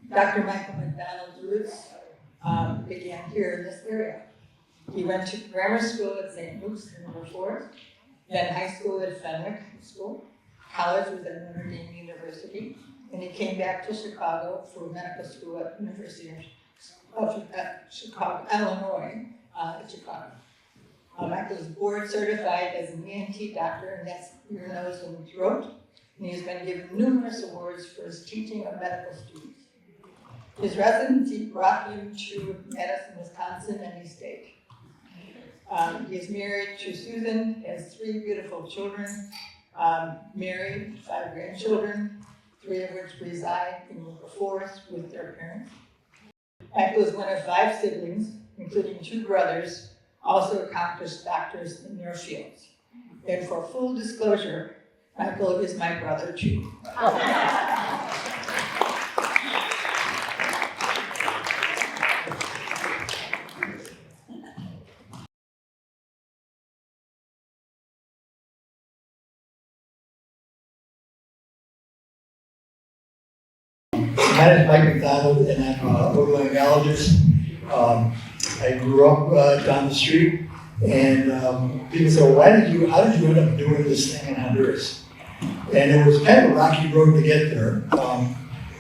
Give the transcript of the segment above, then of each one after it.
Dr. Michael McDonald's roots began here in this area. He went to grammar school at St. Luke's in River Forest, then high school at Fenwick School, college was at Notre Dame University, and he came back to Chicago for medical school at University of Chicago, Illinois, at Chicago. Michael is board certified as an ENT doctor, and that's ear, nose, and throat. And he's been given numerous awards for his teaching of medical students. His residency brought him to Madison, Wisconsin, and he stayed. He is married to Susan, has 3 beautiful children, married, 5 grandchildren, 3 of which reside in River Forest with their parents. Michael is one of 5 siblings, including 2 brothers, also accomplished doctors in their fields. And for full disclosure, Michael is my brother too. My name is Mike McDonald, and I'm a otolaryngologist. I grew up down the street, and people say, well, how did you end up doing this thing in Honduras? And it was kind of a rocky road to get there.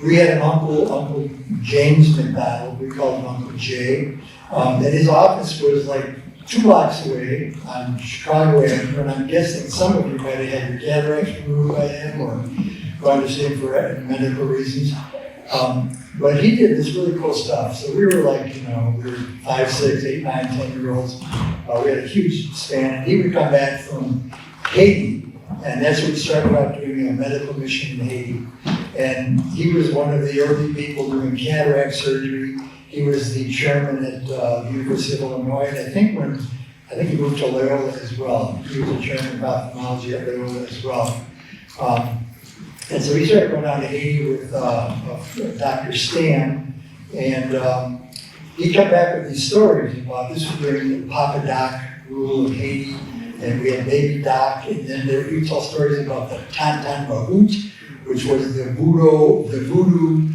We had an Uncle James McDonald, we called him Uncle Jay, and his office was like 2 blocks away on Chicago Avenue, and I'm guessing some of you might have had your cataracts removed by him or gone to see him for medical reasons. But he did this really cool stuff. So we were like, we were 5, 6, 8, 9, 10-year-olds. We had a huge span. And he would come back from Haiti, and that's when we started out doing a medical mission in Haiti. And he was one of the early people doing cataract surgery. He was the chairman at the University of Illinois. And I think he moved to Loyola as well. He was the chairman of ophthalmology at Loyola as well. And so we started going down to Haiti with Dr. Stan, and he come back with these stories about this was during the Papa Doc rule of Haiti, and we had Baby Doc, and then we tell stories about the Tonton Mahout, which was the voodoo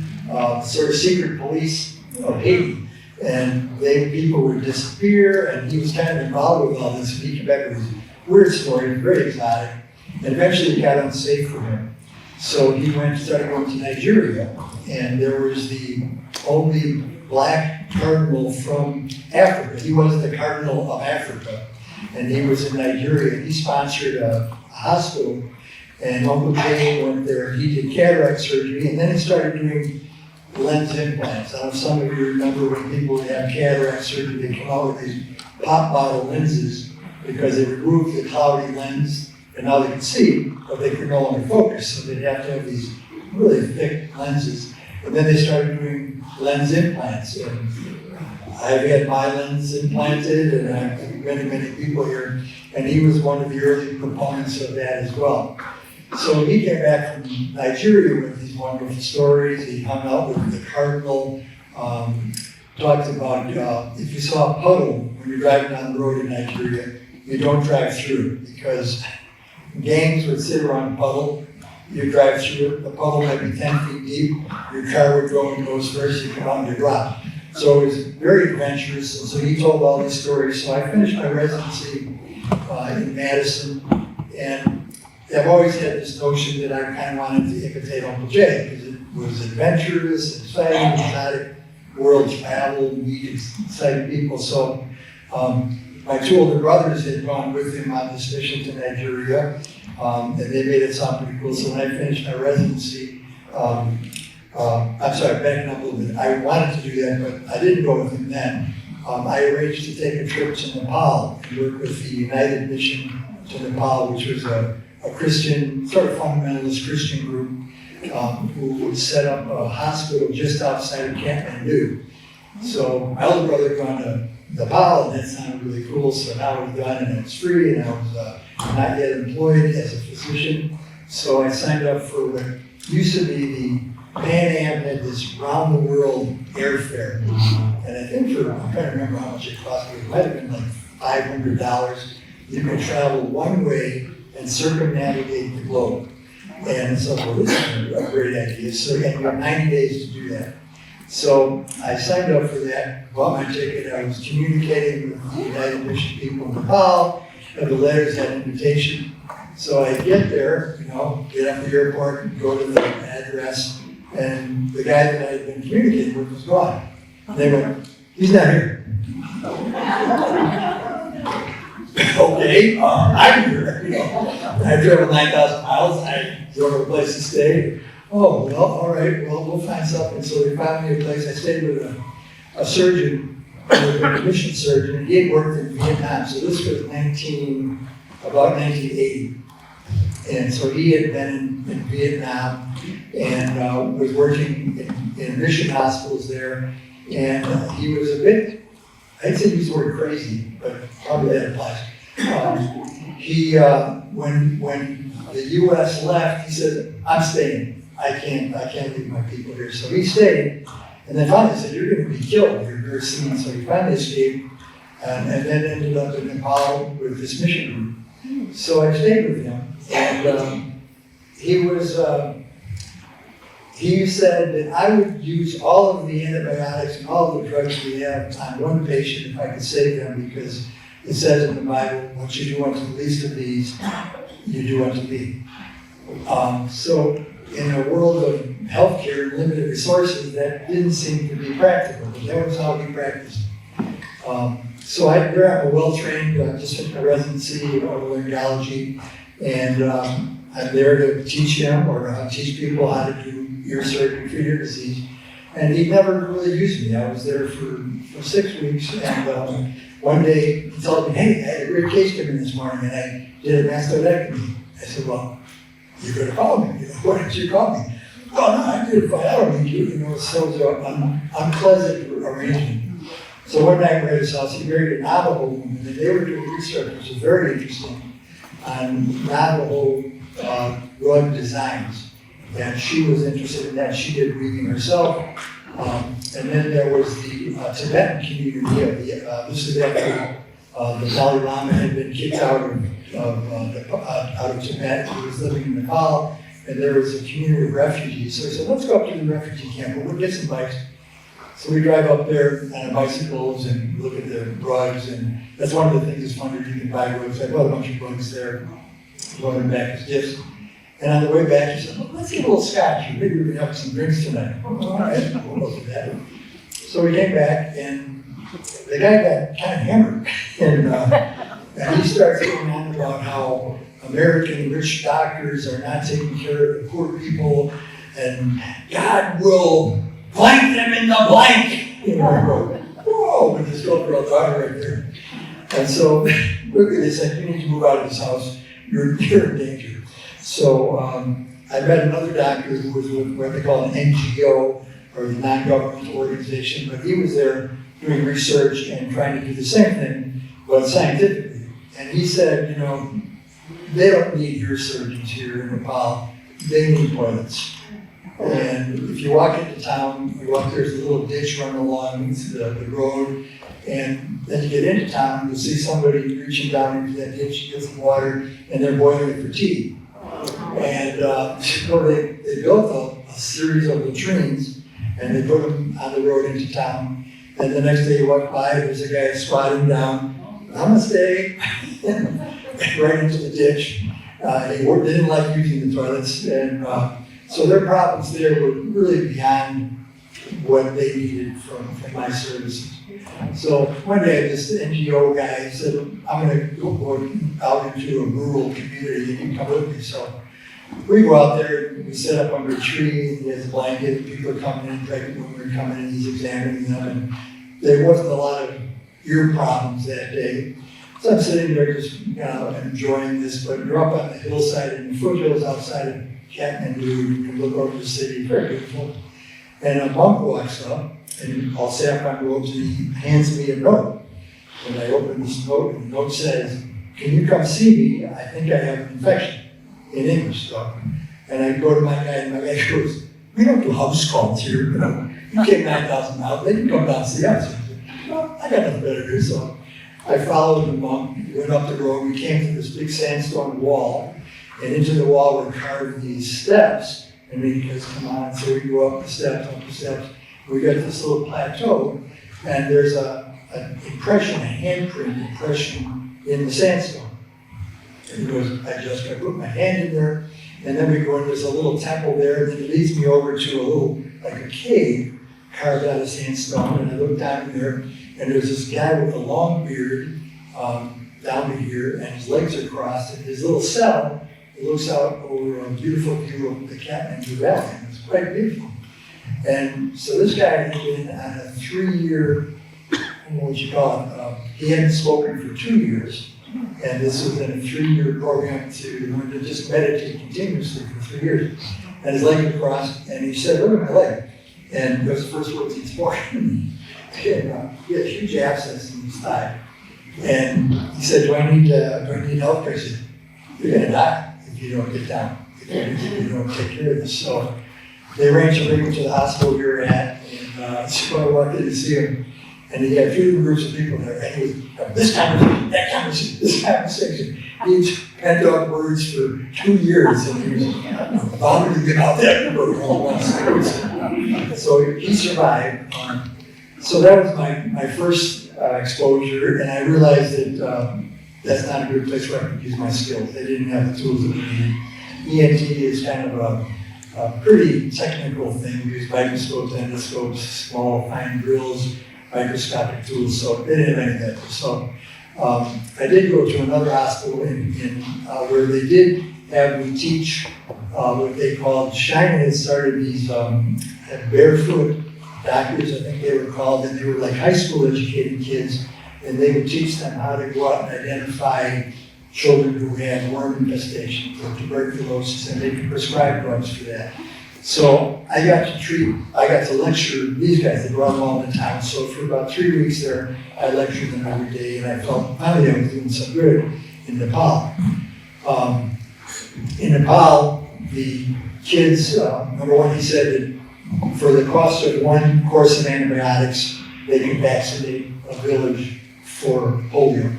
sort of secret police of Haiti. And people would disappear, and he was kind of involved with all this, and he came back with these weird stories, very exotic, and eventually it got unsafe for him. So he started going to Nigeria, and there was the only black cardinal from Africa. He was the cardinal of Africa, and he was in Nigeria. He sponsored a hospital, and Uncle Jay went there. He did cataract surgery, and then he started doing lens implants. I don't know if some of you remember when people would have cataract surgery, they come out with these pop bottle lenses because they removed the cloudy lens. And now they could see, but they could no longer focus, so they'd have to have these really thick lenses. And then they started doing lens implants. And I've had my lens implanted, and I've had many people here, and he was one of the early proponents of that as well. So he came back from Nigeria with these wonderful stories. He hung out with the cardinal, talked about if you saw a puddle when you're driving down the road in Nigeria, you don't drive through it, because gangs would sit around a puddle, you drive through it, the puddle might be 10 feet deep, your car would go and goes first, you come out and you drop. So it was very adventurous, and so he told all these stories. So I finished my residency in Madison, and I've always had this notion that I kind of wanted to imitate Uncle Jay, because it was adventurous, exciting, exotic, world travel, meet exciting people. So my 2 older brothers had gone with him on this mission to Nigeria, and they made it sound pretty cool. So when I finished my residency, I'm sorry, backing up a little bit. I wanted to do that, but I didn't go with him then. I arranged to take a trip to Nepal and work with the United Mission to Nepal, which was a Christian, sort of fundamentalist Christian group who would set up a hospital just outside of Kathmandu. So my older brother had gone to Nepal, and that sounded really cool, so now it was done, and it was free, and I was not yet employed as a physician. So I signed up for what used to be the Pan Am had this round-the-world airfare. And I think I'm trying to remember how much it cost me, it might have been like $500. You could travel one way and circumnavigate the globe. And so, well, this is a great idea. So again, you have 90 days to do that. So I signed up for that, bought my ticket. I was communicating with the United Mission people in Nepal, and the letters had invitation. So I get there, get up to the airport, go to the address, and the guy that I had been communicating with was gone. And they went, he's not here. Okay, I'm here. I traveled 9,000 miles. I don't have a place to stay. Oh, well, all right, well, we'll find something. So they found me a place. I stayed with a surgeon, a mission surgeon, and he had worked in Vietnam. So this was about 1980. And so he had been in Vietnam and was working in mission hospitals there. And he was a bit, I'd say he used the word crazy, but probably that applies. When the U.S. left, he said, I'm staying. I can't leave my people here. So he stayed, and then finally said, you're going to be killed. You're seen. So he finally escaped, and then ended up in Nepal with this mission group. So I stayed with him, and he said that I would use all of the antibiotics and all of the drugs we have on one patient if I could save them, because it says in the Bible, what you do unto the least of these, you do unto me. So in a world of healthcare and limited resources, that didn't seem to be practical, but that was how we practiced. So I'm a well-trained, just finished my residency in otolaryngology, and I'm there to teach him or teach people how to do ear surgery for ear disease. And he never really used me. I was there for 6 weeks, and one day he told me, hey, I had a great case come in this morning, and I did a mastodectomy. I said, well, you could have called me. Why didn't you call me? Oh, no, I did it fine. I don't need you. So it was an unpleasant arrangement. So one night we're at his house. He married a Navajo woman, and they were doing research, which was very interesting, on Navajo rug designs. And she was interested in that. She did weaving herself. And then there was the Tibetan community. This is after the Dalai Lama had been kicked out of Tibet. He was living in Nepal, and there was a community of refugees. So he said, let's go up to the refugee camp. We'll get some bikes. So we drive up there on our bicycles and look at the rugs, and that's one of the things that's fun. You can buy rugs. I bought a bunch of rugs there, brought them back as gifts. And on the way back, he said, well, let's get a little scotch. Maybe we can have some drinks tonight. All right, we'll do that. So we came back, and the guy got kind of hammered. And he starts going on about how American rich doctors are not taking care of the poor people, and God will blank them in the blank. I go, whoa, with this girl daughter right there. And so they said, you need to move out of this house. You're in danger. So I met another doctor who was with what they call an NGO, or the non-governmental organization, but he was there doing research and trying to do the same thing, but scientifically. And he said, they don't need ear surgeons here in Nepal, they need toilets. And if you walk into town, there's a little ditch running along the road, and then you get into town, you'll see somebody reaching down into that ditch to get some water, and they're boiling it for tea. And so they built a series of latrines, and they put them on the road into town. And the next day you walk by, there's a guy squatting down, namaste, right into the ditch. They didn't like using the toilets, and so their problems there were really beyond what they needed from my services. So one day this NGO guy said, I'm going to go out into a rural community, and you can come with me. So we go out there, and we set up under a tree, and he has a blanket, and people are coming in, pregnant women are coming in, he's examining them, and there wasn't a lot of ear problems that day. So I'm sitting there just enjoying this, but you're up on the hillside, in the foothills outside of Kathmandu, you can look over the city, very beautiful. And a monk walks up, and all saffron robes, and he hands me a note. And I open this note, and the note says, can you come see me? I think I have an infection, in English stuff. And I go to my guy, and my guy goes, we don't do house calls here, You came 9,000 miles, they can come down and see us. I said, well, I got nothing better to do, so I followed the monk, we went up the road, we came to this big sandstone wall, and into the wall would carve these steps, and then you guys come on, so we go up the steps, we get this little plateau, and there's an impression, a handprint impression in the sandstone. And he goes, I just gotta put my hand in there, and then we go in, there's a little temple there, and then it leads me over to a little, like a cave, carved out of sandstone, and I look down there, and there's this guy with a long beard, down to here, and his legs are crossed, and his little cell, it looks out over a beautiful view of the Kathmandu Valley, and it's quite beautiful. And so this guy had been on a 3-year, what would you call it, he hadn't spoken for 2 years, and this was in a 3-year program to learn to just meditate continuously for 3 years. And his leg was crossed, and he said, look at my leg. And those the first words he spoke to me. And he had huge abscess in his thigh. And he said, do I need help? I said, you're gonna die if you don't get down, if you don't take care of this. So they arranged to bring him to the hospital we were at, and so I walked in to see him. And he had 2 different groups of people there, and he was, this conversation, that conversation, this conversation. He'd penned out words for 2 years, and he was bothered to get out there for all once. So he survived. So that was my first exposure, and I realized that that's not a good place where I could use my skills. They didn't have the tools that we needed. ENT is kind of a pretty technical thing. We use microscopes, endoscopes, small fine drills, microscopic tools, so they didn't have any of that. So I did go to another hospital in where they did have me teach what they called, China had started these barefoot doctors, I think they were called, and they were like high school educated kids, and they would teach them how to go out and identify children who had worm infestation or tuberculosis, and they could prescribe drugs for that. So I got to lecture these guys that brought them all into town. So for about 3 weeks there, I lectured them every day, and I felt finally I was doing some good in Nepal. In Nepal, the kids, number one, he said that for the cost of 1 course of antibiotics, they could vaccinate a village for polio.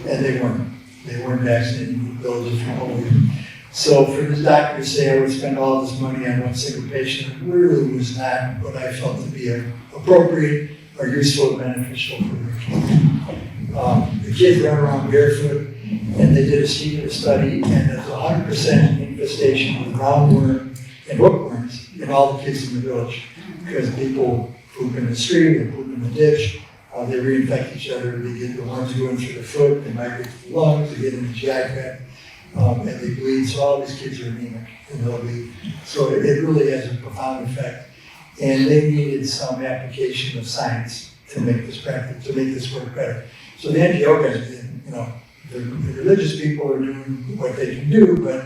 And they weren't vaccinating villages for polio. So for the doctor to say I would spend all this money on one single patient really was not what I felt to be appropriate or useful or beneficial for the kids. The kids ran around barefoot, and they did a study, and there's 100% infestation with roundworm and hookworms in all the kids in the village, because people poop in the street, they poop in the ditch, they reinfect each other, they get the worms going through the foot, they migrate to the lungs, they get in the GI tract, and they bleed. So all these kids are anemic, and they'll bleed. So it really has a profound effect, and they needed some application of science to make this practice, to make this work better. So the NGO guys did, the religious people are doing what they can do, but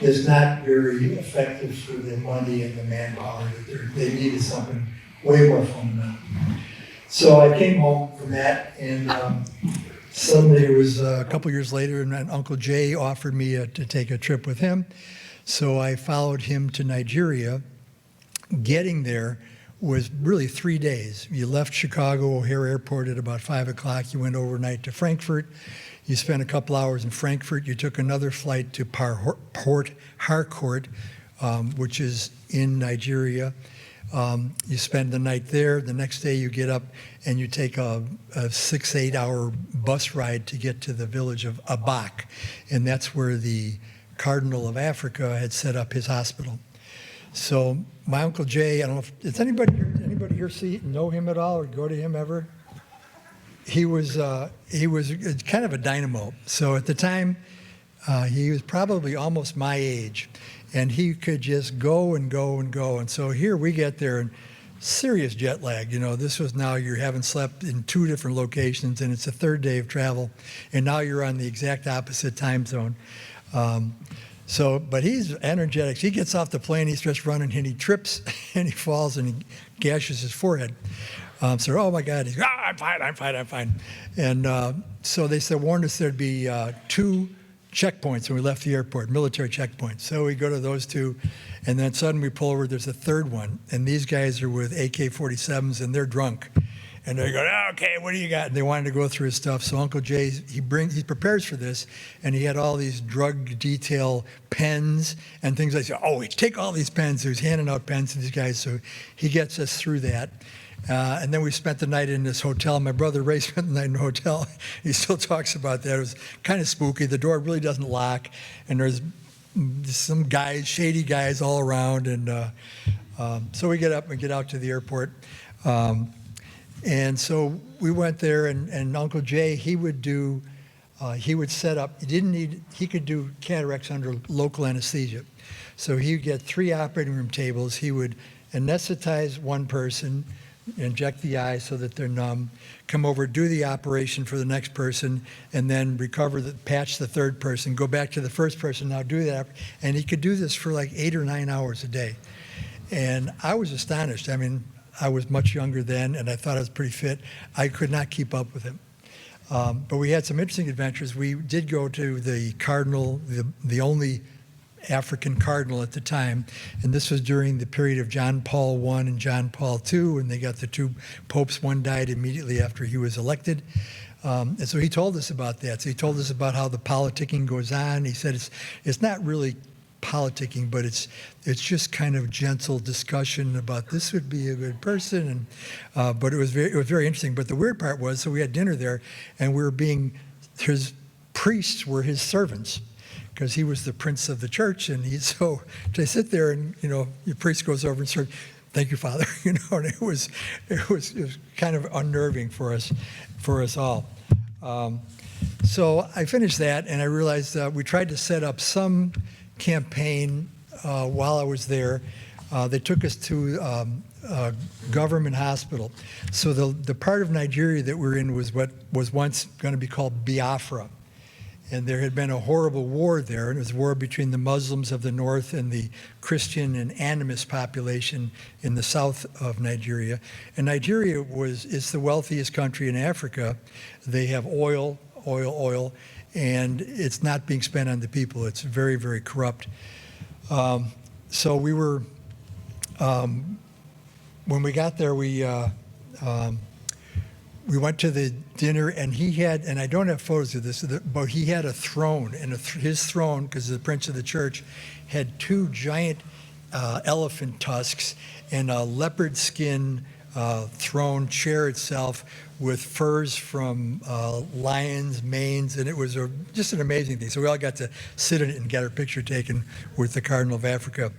it's not very effective for the money and the manpower. They needed something way more fundamental. So I came home from that, and suddenly it was a couple years later, and Uncle Jay offered me to take a trip with him. So I followed him to Nigeria. Getting there was really 3 days. You left Chicago O'Hare Airport at about 5 o'clock. You went overnight to Frankfurt. You spent a couple hours in Frankfurt. You took another flight to Port Harcourt, which is in Nigeria. You spend the night there. The next day you get up and you take a 6-8 hour bus ride to get to the village of Abak. And that's where the Cardinal of Africa had set up his hospital. So my Uncle Jay, I don't know if, does anybody here know him at all or go to him ever? He was kind of a dynamo. So at the time, he was probably almost my age, and he could just go and go and go. And so here we get there, and serious jet lag. This was now you haven't slept in 2 different locations, and it's the 3rd day of travel, and now you're on the exact opposite time zone. But he's energetic. He gets off the plane, he starts running, and he trips, and he falls, and he gashes his forehead. So, oh my God, he's, I'm fine. And so they warned us there'd be 2 checkpoints when we left the airport, military checkpoints. So we go to those 2, and then suddenly we pull over, there's a 3rd one. And these guys are with AK-47s, and they're drunk. And they go, oh, okay, what do you got? And they wanted to go through his stuff. So Uncle Jay, he prepares for this, and he had all these drug detail pens and things like that. Oh, take all these pens. He was handing out pens to these guys. So he gets us through that. And then we spent the night in this hotel. My brother Ray spent the night in a hotel. He still talks about that. It was kind of spooky. The door really doesn't lock, and there's some guys, shady guys all around. And so we get up and get out to the airport. And so we went there, and Uncle Jay, he would set up, he could do cataracts under local anesthesia. So he would get 3 operating room tables. He would anesthetize one person, inject the eye so that they're numb, come over, do the operation for the next person, and then patch the third person, go back to the first person, now do that. And he could do this for like 8 or 9 hours a day. And I was astonished. I mean, I was much younger then, and I thought I was pretty fit. I could not keep up with him. But we had some interesting adventures. We did go to the cardinal, the only African cardinal at the time, and this was during the period of John Paul I and John Paul II, and they got the 2 popes. One died immediately after he was elected. And so he told us about that. So he told us about how the politicking goes on. He said it's not really politicking, but it's just kind of gentle discussion about this would be a good person, and but it was very interesting. But the weird part was, so we had dinner there, and his priests were his servants, because he was the prince of the church, and so to sit there and your priest goes over and says, "Thank you, Father," and it was kind of unnerving for us all. So I finished that, and I realized we tried to set up some campaign while I was there. They took us to a government hospital. So the part of Nigeria that we're in was what was once going to be called Biafra. And there had been a horrible war there, and it was a war between the Muslims of the north and the Christian and animist population in the south of Nigeria. And Nigeria is the wealthiest country in Africa. They have oil, and it's not being spent on the people. It's very, very corrupt. So we were, when we got there, we went to the dinner, and he had, and I don't have photos of this, but he had a throne, and his throne, because the prince of the church, had 2 giant elephant tusks and a leopard skin throne chair itself with furs from lions, manes, and it was just an amazing thing. So we all got to sit in it and get our picture taken with the Cardinal of Africa.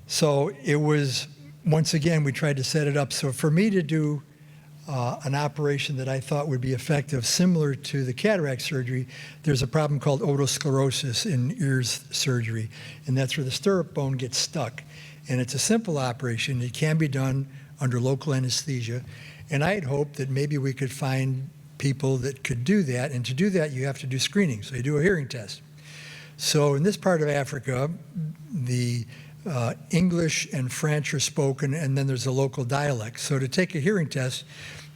So it was, once again, we tried to set it up. So for me to do an operation that I thought would be effective, similar to the cataract surgery, there's a problem called otosclerosis in ears surgery, and that's where the stirrup bone gets stuck. And it's a simple operation. It can be done under local anesthesia. And I had hoped that maybe we could find people that could do that. And to do that, you have to do screening. So you do a hearing test. So in this part of Africa, the English and French are spoken, and then there's a local dialect. So to take a hearing test,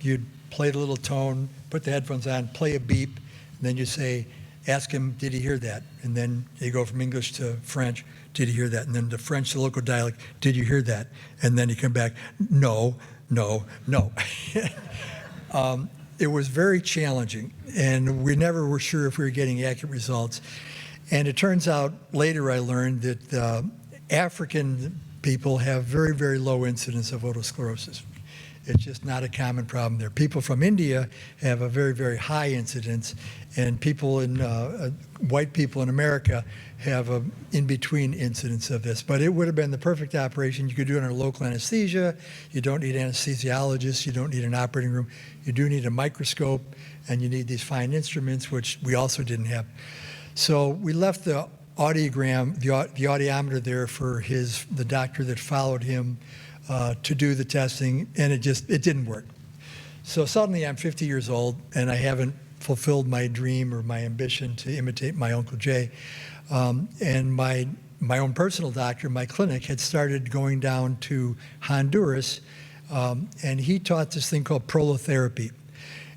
you'd play the little tone, put the headphones on, play a beep, and then you say, ask him, did he hear that? And then you go from English to French, did he hear that? And then to French, the local dialect, did you hear that? And then you come back, no. It was very challenging, and we never were sure if we were getting accurate results. And it turns out, later I learned that African people have very, very low incidence of otosclerosis. It's just not a common problem there. People from India have a very, very high incidence, and people white people in America have a in-between incidence of this. But it would have been the perfect operation. You could do it under local anesthesia. You don't need anesthesiologists. You don't need an operating room. You do need a microscope, and you need these fine instruments, which we also didn't have. So we left the audiogram, the audiometer there for the doctor that followed him to do the testing, and it didn't work. So suddenly I'm 50 years old, and I haven't fulfilled my dream or my ambition to imitate my Uncle Jay. And my own personal doctor, my clinic, had started going down to Honduras, and he taught this thing called prolotherapy.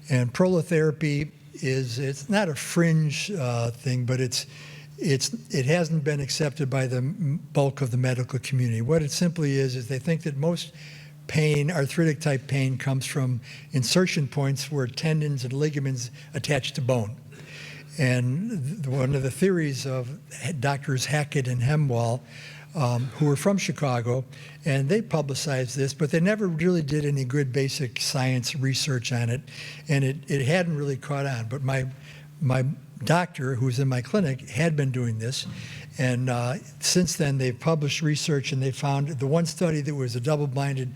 And prolotherapy it's not a fringe thing, but it hasn't been accepted by the bulk of the medical community. What it simply is they think that most pain, arthritic type pain, comes from insertion points where tendons and ligaments attach to bone. And one of the theories of Doctors Hackett and Hemwall, who were from Chicago, and they publicized this, but they never really did any good basic science research on it, and it hadn't really caught on. But my doctor, who was in my clinic, had been doing this, and since then they've published research, and they found the one study that was a double-blinded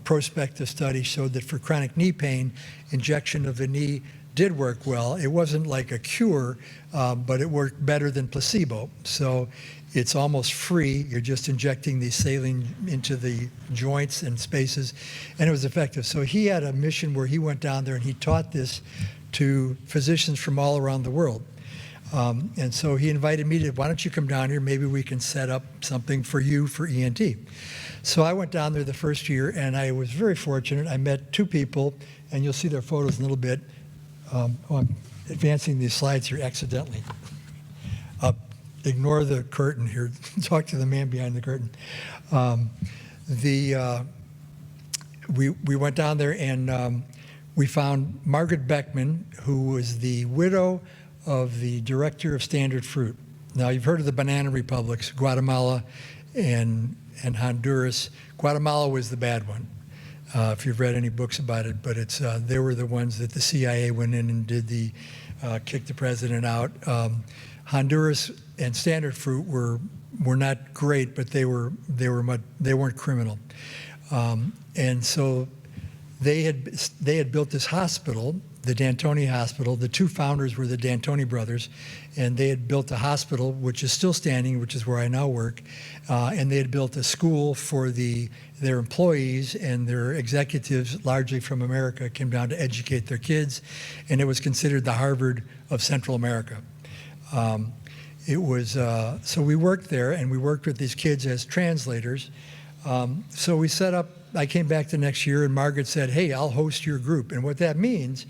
prospective study showed that for chronic knee pain, injection of the knee did work well. It wasn't like a cure, but it worked better than placebo. So it's almost free. You're just injecting the saline into the joints and spaces, and it was effective. So he had a mission where he went down there and he taught this to physicians from all around the world. And so he invited me to, why don't you come down here? Maybe we can set up something for you for ENT. So I went down there the first year, and I was very fortunate. I met two people, and you'll see their photos in a little bit. I'm advancing these slides here accidentally. Ignore the curtain here. Talk to the man behind the curtain. We went down there, and we found Margaret Beckman, who was the widow of the director of Standard Fruit. Now, you've heard of the banana republics, Guatemala and Honduras. Guatemala was the bad one, if you've read any books about it, but they were the ones that the CIA went in and did kicked the president out. Honduras and Standard Fruit were not great, but they weren't criminal. And so they had built this hospital, the D'Antoni Hospital. The two founders were the D'Antoni brothers, and they had built a hospital, which is still standing, which is where I now work, and they had built a school for their employees, and their executives, largely from America, came down to educate their kids, and it was considered the Harvard of Central America. So we worked there, and we worked with these kids as translators. So we set up, I came back the next year, and Margaret said, hey, I'll host your group. And what that means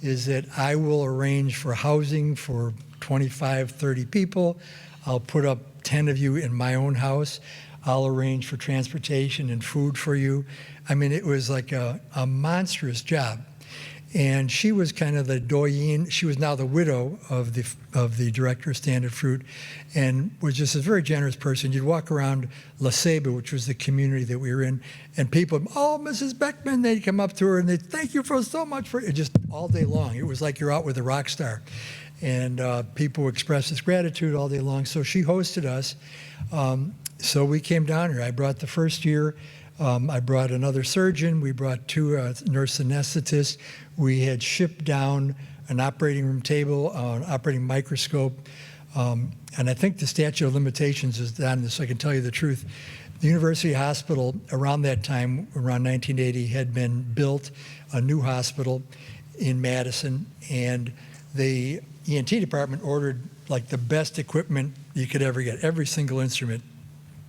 is that I will arrange for housing for 25, 30 people. I'll put up 10 of you in my own house. I'll arrange for transportation and food for you. I mean, it was like a monstrous job. And she was kind of the doyenne. She was now the widow of the director of Standard Fruit, and was just a very generous person. You'd walk around La Ceiba, which was the community that we were in, and people, oh, Mrs. Beckman, they'd come up to her and they'd thank you for so much for it, just all day long. It was like you're out with a rock star. And people expressed this gratitude all day long. So she hosted us. So we came down here. I brought the first year. I brought another surgeon. We brought two nurse anesthetists. We had shipped down an operating room table, an operating microscope, and I think the statute of limitations is on this, so I can tell you the truth. The University Hospital, around that time, around 1980, had been built, a new hospital in Madison, and the ENT department ordered like the best equipment you could ever get, every single instrument,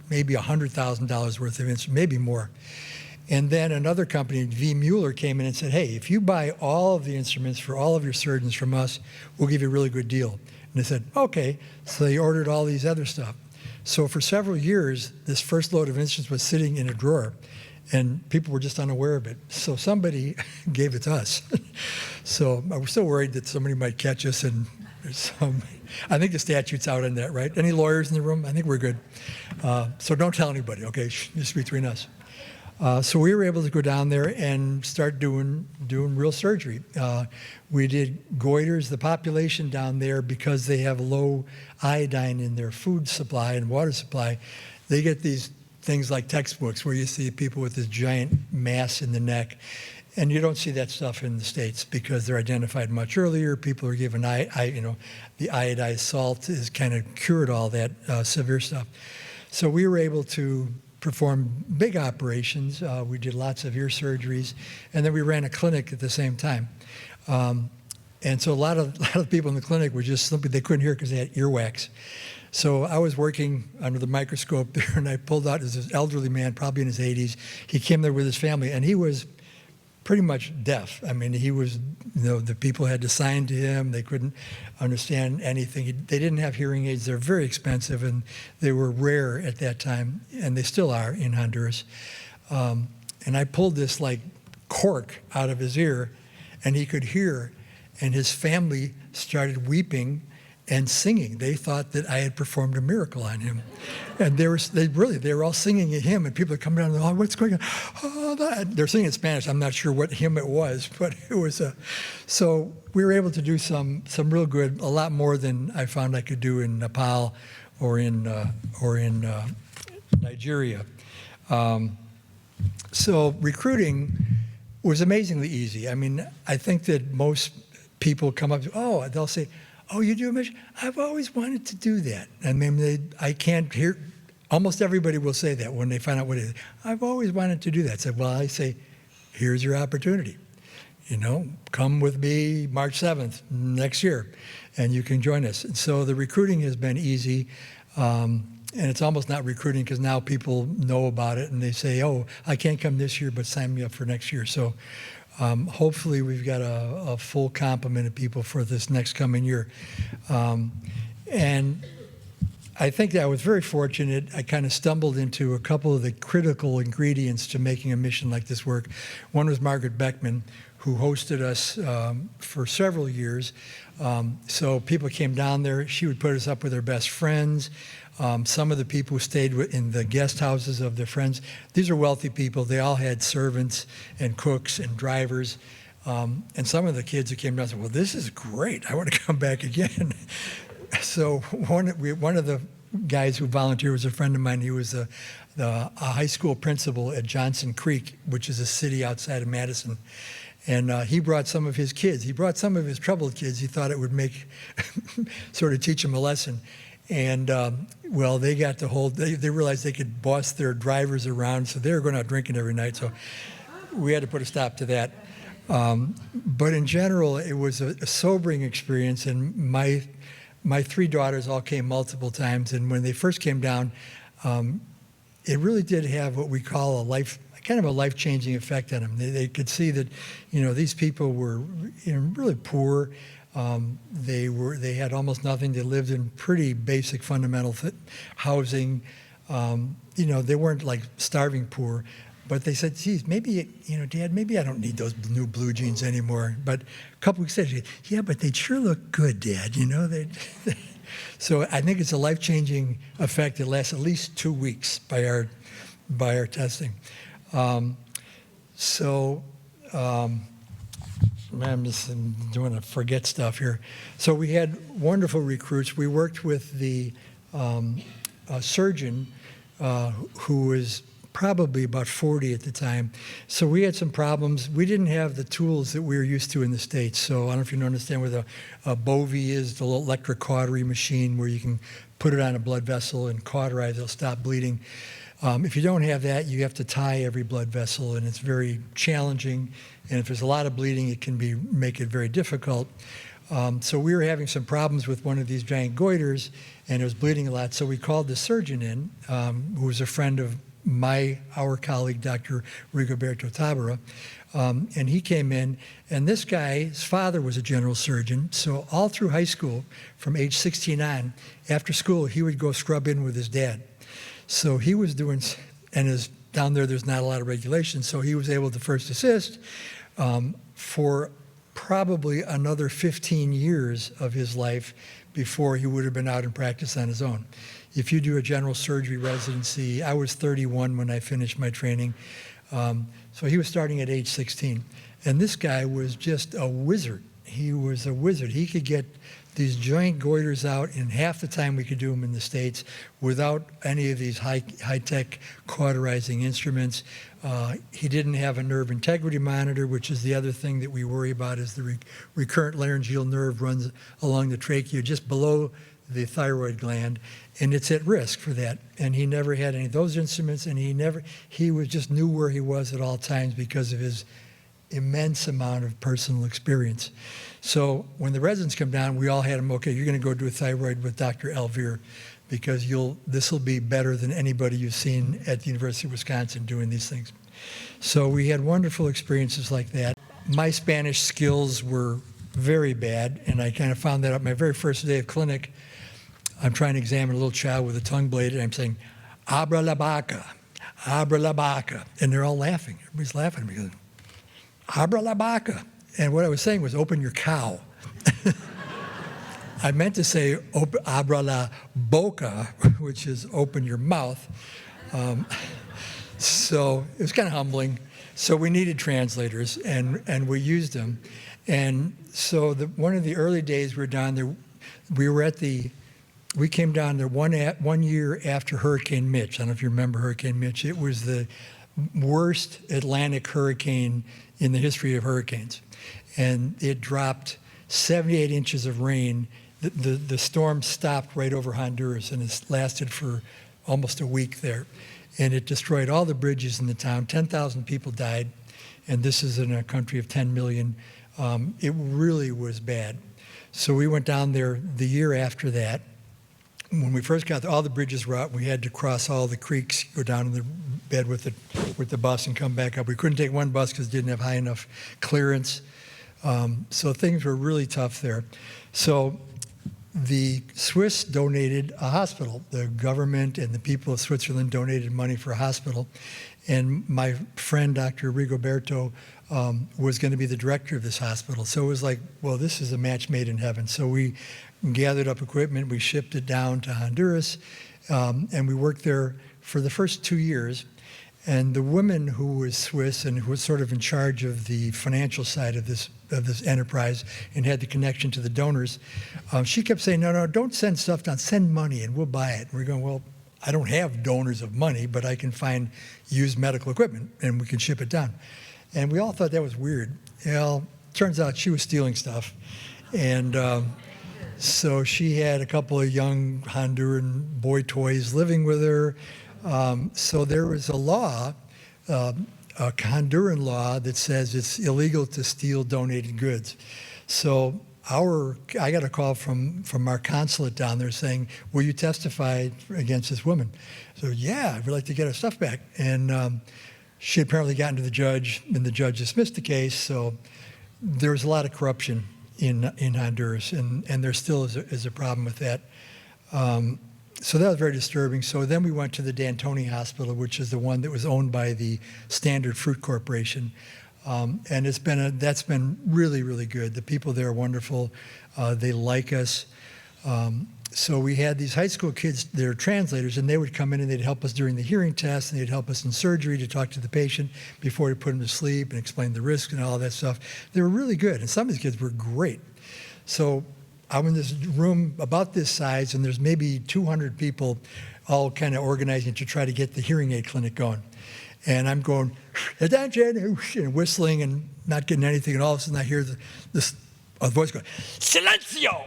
maybe $100,000 worth of instruments, maybe more. And then another company, V. Mueller, came in and said, hey, if you buy all of the instruments for all of your surgeons from us, we'll give you a really good deal. And they said, okay. So they ordered all these other stuff. So for several years, this first load of instruments was sitting in a drawer, and people were just unaware of it. So somebody gave it to us. So I was still worried that somebody might catch us, and there's I think the statute's out on that, right? Any lawyers in the room? I think we're good. So don't tell anybody, okay? Just between us. So we were able to go down there and start doing real surgery. We did goiters. The population down there, because they have low iodine in their food supply and water supply, they get these things like textbooks where you see people with this giant mass in the neck. And you don't see that stuff in the States because they're identified much earlier. People are given, the iodized salt has kind of cured all that severe stuff. So we were able to perform big operations. We did lots of ear surgeries, and then we ran a clinic at the same time. And so a lot of people in the clinic were just simply, they couldn't hear because they had earwax. So I was working under the microscope there, and I pulled out this elderly man, probably in his 80s. He came there with his family, and he was pretty much deaf. I mean, he was, the people had to sign to him. They couldn't understand anything. They didn't have hearing aids. They're very expensive, and they were rare at that time, and they still are in Honduras. And I pulled this like cork out of his ear, and he could hear, and his family started weeping and singing. They thought that I had performed a miracle on him. And they were all singing a hymn, and people are coming down and, oh, what's going on? Oh, they're singing in Spanish. I'm not sure what hymn it was, but it was so we were able to do some real good, a lot more than I found I could do in Nepal or in Nigeria. So recruiting was amazingly easy. I mean, I think that most people come up to, they'll say, oh, you do a mission? I've always wanted to do that. I mean, I can't hear, almost everybody will say that when they find out what it is. I've always wanted to do that. So, well, I say, here's your opportunity. Come with me March 7th next year, and you can join us. And so the recruiting has been easy, and it's almost not recruiting because now people know about it, and they say, oh, I can't come this year, but sign me up for next year. So hopefully we've got a full complement of people for this next coming year. And I think that I was very fortunate. I kind of stumbled into a couple of the critical ingredients to making a mission like this work. One was Margaret Beckman, who hosted us for several years. So people came down there. She would put us up with her best friends. Some of the people who stayed in the guest houses of their friends, these are wealthy people. They all had servants and cooks and drivers. And some of the kids who came down said, well, this is great. I want to come back again. So one of the guys who volunteered was a friend of mine. He was a high school principal at Johnson Creek, which is a city outside of Madison. And he brought some of his kids. He brought some of his troubled kids. He thought it would sort of teach them a lesson. And, well, they got to they realized they could boss their drivers around, so they were going out drinking every night. So we had to put a stop to that. But in general, it was a sobering experience. And my three daughters all came multiple times. And when they first came down, it really did have what we call kind of a life-changing effect on them. They could see that, these people were really poor. They had almost nothing. They lived in pretty basic fundamental housing. They weren't like starving poor, but they said, geez, maybe, Dad, maybe I don't need those new blue jeans anymore. But a couple weeks later, yeah, but they sure look good, Dad, So I think it's a life-changing effect that lasts at least 2 weeks by our testing. I'm just doing a forget stuff here. So we had wonderful recruits. We worked with the surgeon who was probably about 40 at the time. So we had some problems. We didn't have the tools that we were used to in the States. So I don't know if you understand where a Bovie is, the little electric cautery machine where you can put it on a blood vessel and cauterize, it'll stop bleeding. If you don't have that, you have to tie every blood vessel, and it's very challenging. And if there's a lot of bleeding, it can make it very difficult. So we were having some problems with one of these giant goiters, and it was bleeding a lot. So we called the surgeon in, who was a friend of our colleague, Dr. Rigoberto Tabara. And he came in, and this guy's father was a general surgeon. So all through high school, from age 16 on, after school, he would go scrub in with his dad. So he was doing, and down there's not a lot of regulation, so he was able to first assist for probably another 15 years of his life before he would have been out in practice on his own. If you do a general surgery residency, I was 31 when I finished my training, so he was starting at age 16. And this guy was just a wizard. He was a wizard. He could get these giant goiters out in half the time we could do them in the States without any of these high-tech cauterizing instruments. He didn't have a nerve integrity monitor, which is the other thing that we worry about, is the recurrent laryngeal nerve runs along the trachea just below the thyroid gland, and it's at risk for that. And he never had any of those instruments, and he just knew where he was at all times because of his immense amount of personal experience. So when the residents come down, we all had them, okay, you're going to go do a thyroid with Dr. Elvire because this will be better than anybody you've seen at the University of Wisconsin doing these things. So we had wonderful experiences like that. My Spanish skills were very bad, and I kind of found that out my very first day of clinic. I'm trying to examine a little child with a tongue blade, and I'm saying, abra la boca, Abra la Baca. And they're all laughing. Everybody's laughing at me. Going, Abra la Baca. And what I was saying was, open your cow. I meant to say abra la boca, which is open your mouth. So it was kind of humbling. So we needed translators, and we used them. And so one of the early days we were down there, we came down there 1 year after Hurricane Mitch. I don't know if you remember Hurricane Mitch. It was the worst Atlantic hurricane in the history of hurricanes. And it dropped 78 inches of rain. The storm stopped right over Honduras, and it lasted for almost a week there. And it destroyed all the bridges in the town. 10,000 people died, and this is in a country of 10 million. It really was bad. So we went down there the year after that. When we first got there, all the bridges were out. We had to cross all the creeks, go down in the bed with the bus and come back up. We couldn't take one bus because it didn't have high enough clearance. So things were really tough there. So the Swiss donated a hospital. The government and the people of Switzerland donated money for a hospital. And my friend, Dr. Rigoberto, was going to be the director of this hospital. So it was like, well, this is a match made in heaven. So we gathered up equipment, we shipped it down to Honduras, and we worked there for the first 2 years. And the woman who was Swiss and who was sort of in charge of the financial side of this enterprise and had the connection to the donors, she kept saying, no, don't send stuff down, send money and we'll buy it. And we're going, well, I don't have donors of money, but I can find used medical equipment and we can ship it down. And we all thought that was weird. Well, turns out she was stealing stuff. And so she had a couple of young Honduran boy toys living with her. So there was a law, a Honduran law that says it's illegal to steal donated goods. So I got a call from our consulate down there saying, will you testify against this woman? So yeah, I'd like to get our stuff back. And she had apparently gotten to the judge, and the judge dismissed the case. So there was a lot of corruption in Honduras, and there still is a problem with that. So that was very disturbing. So then we went to the D'Antoni Hospital, which is the one that was owned by the Standard Fruit Corporation. And that's been really, really good. The people there are wonderful. They like us. So we had these high school kids, they're translators, and they would come in and they'd help us during the hearing test, and they'd help us in surgery to talk to the patient before we put him to sleep and explain the risk and all that stuff. They were really good, and some of these kids were great. So I'm in this room about this size, and there's maybe 200 people all kind of organizing to try to get the hearing aid clinic going. And I'm going, attention, and whistling and not getting anything, and all of a sudden I hear this voice going, silencio!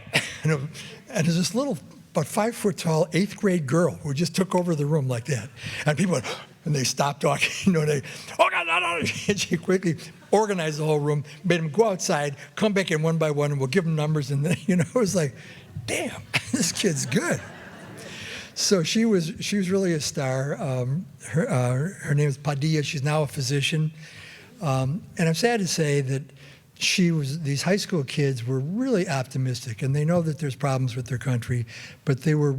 And there's this little, about 5 foot tall, 8th grade girl who just took over the room like that. And people went, and they stopped talking, they, oh, no. And she quickly organized the whole room, made them go outside, come back in one by one, and we'll give them numbers. And then, it was like, damn, this kid's good. So she was really a star. Her name is Padilla. She's now a physician. And I'm sad to say that these high school kids were really optimistic, and they know that there's problems with their country, but they were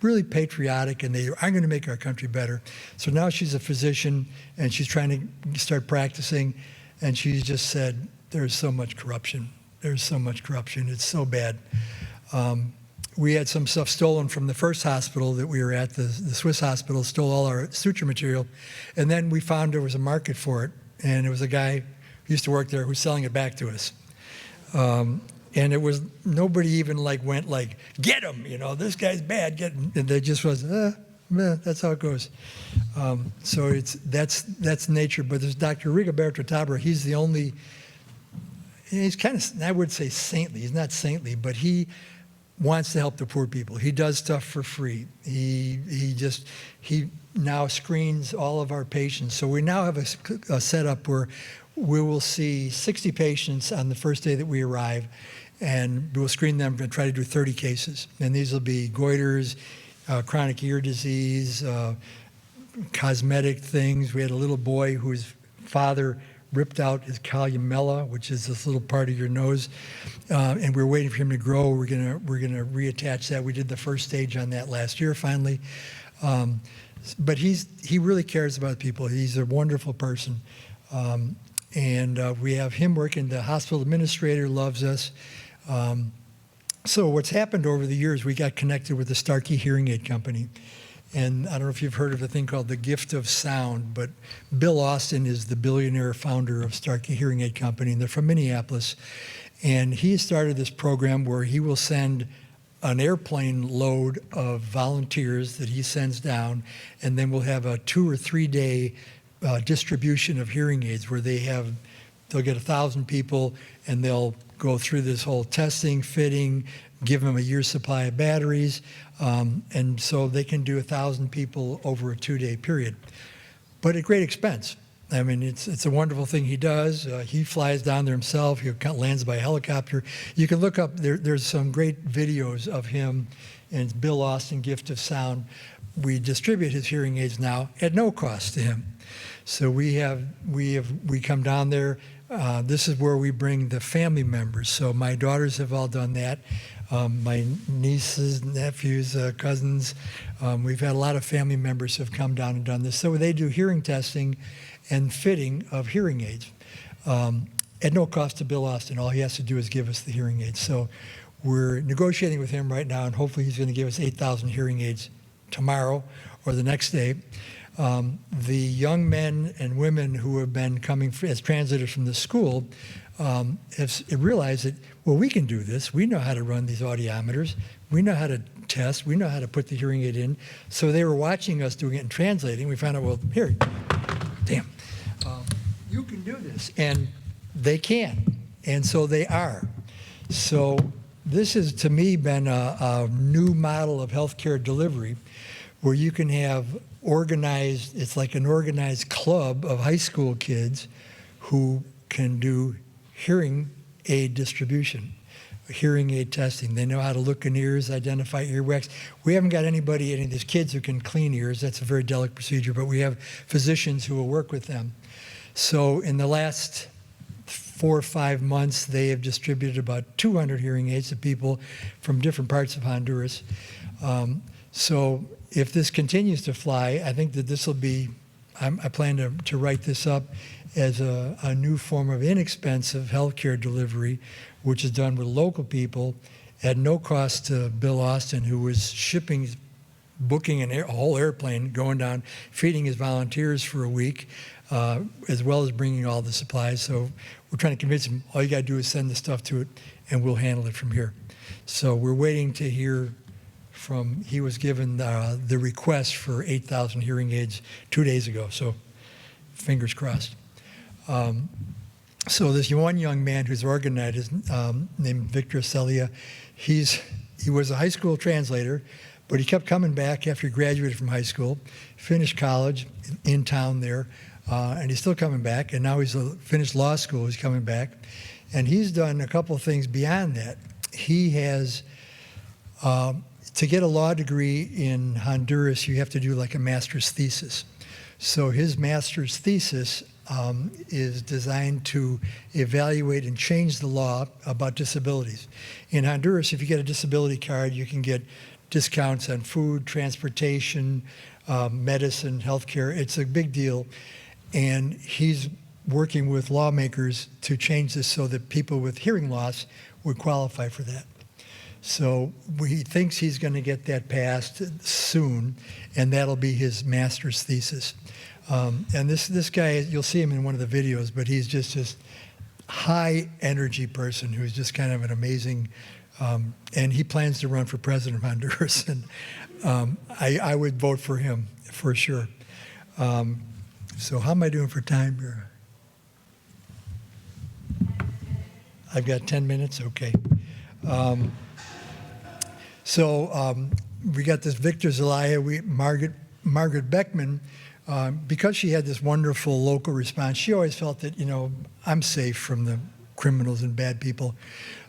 really patriotic, and I'm going to make our country better. So now she's a physician, and she's trying to start practicing, and she just said, there's so much corruption. There's so much corruption. It's so bad. We had some stuff stolen from the first hospital that we were at, the Swiss hospital, stole all our suture material, and then we found there was a market for it, and it was a guy who used to work there who was selling it back to us. And it was, nobody even went get him, this guy's bad, get him. And they just was, that's how it goes. So that's nature, but there's Dr. Rigoberto Tabra, he's the only, he's kind of, I would say saintly, he's not saintly, but he wants to help the poor people. He does stuff for free. He now screens all of our patients. So we now have a setup where we will see 60 patients on the first day that we arrive, and we'll screen them and try to do 30 cases. And these will be goiters, chronic ear disease, cosmetic things. We had a little boy whose father ripped out his columella, which is this little part of your nose, and we're waiting for him to grow. We're gonna reattach that. We did the first stage on that last year finally. But he really cares about people. He's a wonderful person. And we have him working. The hospital administrator loves us. So what's happened over the years, we got connected with the Starkey Hearing Aid Company. And I don't know if you've heard of a thing called the Gift of Sound, but Bill Austin is the billionaire founder of Starkey Hearing Aid Company, and they're from Minneapolis. And he started this program where he will send an airplane load of volunteers that he sends down, and then we'll have a 2 or 3 day distribution of hearing aids where they'll get 1,000 people, and they'll go through this whole testing, fitting, give them a year's supply of batteries, and so they can do 1,000 people over a 2 day period, but at great expense. I mean, it's a wonderful thing he does. He flies down there himself. He lands by helicopter. You can look up, there's some great videos of him and Bill Austin, Gift of Sound. We distribute his hearing aids now at no cost to him. So we come down there. This is where we bring the family members. So my daughters have all done that. My nieces, nephews, cousins. We've had a lot of family members who have come down and done this. So they do hearing testing and fitting of hearing aids at no cost to Bill Austin. All he has to do is give us the hearing aids. So we're negotiating with him right now, and hopefully he's going to give us 8,000 hearing aids tomorrow or the next day. The young men and women who have been coming as translators from the school have realized that, well, we can do this. We know how to run these audiometers. We know how to test. We know how to put the hearing aid in. So they were watching us doing it and translating. We found out, well, here, damn, you can do this. And they can. And so they are. So this has, to me, been a new model of healthcare delivery where you can have organized, it's like an organized club of high school kids who can do hearing aid distribution, hearing aid testing. They know how to look in ears, identify earwax. We haven't got any of these kids who can clean ears. That's a very delicate procedure, but we have physicians who will work with them. So in the last 4 or 5 months, they have distributed about 200 hearing aids to people from different parts of Honduras. So if this continues to fly, I think that this will be, I plan to write this up as a new form of inexpensive healthcare delivery, which is done with local people at no cost to Bill Austin, who was booking a whole airplane, going down, feeding his volunteers for a week, as well as bringing all the supplies. So we're trying to convince him, all you got to do is send the stuff to it, and we'll handle it from here. So we're waiting to hear from, he was given the request for 8,000 hearing aids 2 days ago, so fingers crossed. So this one young man who's organized is named Victor Celia. He was a high school translator, but he kept coming back after he graduated from high school, finished college in town there, and he's still coming back, and now he's finished law school, he's coming back. And he's done a couple of things beyond that. He has, to get a law degree in Honduras, you have to do like a master's thesis. So his master's thesis is designed to evaluate and change the law about disabilities. In Honduras, if you get a disability card, you can get discounts on food, transportation, medicine, healthcare. It's a big deal. And he's working with lawmakers to change this so that people with hearing loss would qualify for that. So he thinks he's going to get that passed soon, and that'll be his master's thesis. And this guy, you'll see him in one of the videos, but he's just this high energy person who's just kind of an amazing, and he plans to run for president of Honduras, and I would vote for him for sure. So how am I doing for time here? I've got 10 minutes, okay. We got this Victor Zelaya, Margaret Beckman, because she had this wonderful local response, she always felt that, I'm safe from the criminals and bad people.